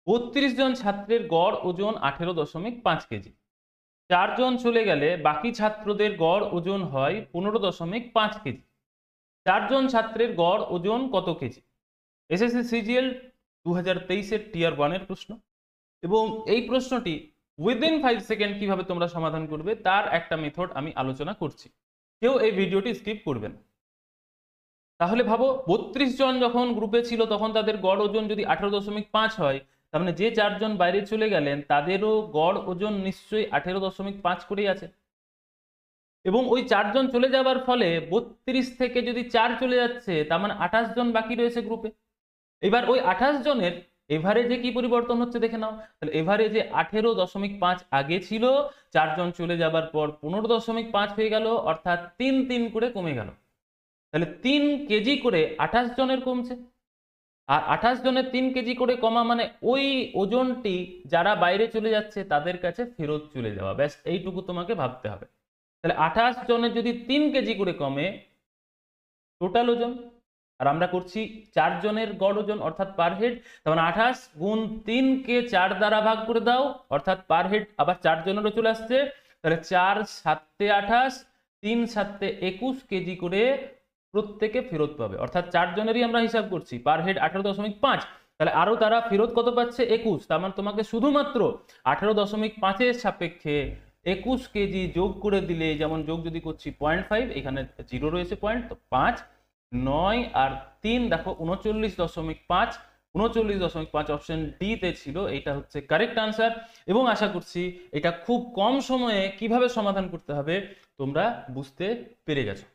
32 জন ছাত্রের গড় ওজন 18.5 কেজি। 4 জন চলে গেলে বাকি ছাত্রদের গড় ওজন হয় 15.5 কেজি। 4 জন ছাত্রের গড় ওজন কত কেজি? এসএসসি সিজিএল 2023 এর টিয়ার 1 এর প্রশ্ন, এবং এই প্রশ্নটি উইদিন 5 সেকেন্ড কিভাবে তোমরা সমাধান করবে তার একটা মেথড আমি আলোচনা করছি। কেউ এই ভিডিওটি স্কিপ করবে না। তাহলে ভাবো 32 জন যখন গ্রুপে ছিল তখন তাদের গড় ওজন যদি 18.5 হয়, তার মানে যে 4 জন বাইরে চলে গেলেন তাদেরও গড় ওজন নিশ্চয়ই 18.5 করেই আছে। এবং ওই 4 জন চলে যাবার ফলে 32 থেকে যদি 4 চলে যাচ্ছে তার মানে 28 জন বাকি রয়েছে গ্রুপে। এবার ওই 28 জনের এভারেজে কি পরিবর্তন হচ্ছে দেখে নাও। তাহলে এভারেজে 18.5 আগে ছিল, 4 জন চলে যাবার পর 15.5 হয়ে গেল, অর্থাৎ 3 করে কমে গেল। তাহলে 3 কেজি করে 28 জনের কমছে। আর 28 জনের 3 কেজি করে কমা মানে ওই ওজনটি যারা বাইরে চলে যাচ্ছে তাদের কাছে ফেরত চলে যাওয়া, ব্যাস এইটুকু তোমাকে ভাবতে হবে। তাহলে 28 জনের যদি 3 কেজি করে কমে টোটাল ওজন, আর আমরা করছি 4 জনের গড় ওজন অর্থাৎ পার হেড, তার মানে 28 গুণ 3 কে 4 দ্বারা ভাগ করে দাও, অর্থাৎ পার হেড আবার 4 জনেরও চলে আসছে। তাহলে 4 7 28, 3 7 21 কেজি করে প্রত্যেকে ফেরত পাবে, অর্থাৎ 4 জনেরই আমরা হিসাব করছি পার হেড 18.5। তাহলে আরো তারা ফেরত কত পাচ্ছে? 21। তার মানে তোমাকে শুধুমাত্র 18.5 এর সাপেক্ষে 21 কেজি যোগ করে দিলে, যেমন যোগ যদি করছি 0.5, এখানে 0 রয়েছে পয়েন্ট, তো 5 9 আর 3 দেখো 39.5। 39.5 অপশন ডি তে ছিল, এটা হচ্ছে কারেক্ট আনসার। এবং আশা করছি এটা খুব কম সময়ে কিভাবে সমাধান করতে হবে তোমরা বুঝতে পেরে গেছো।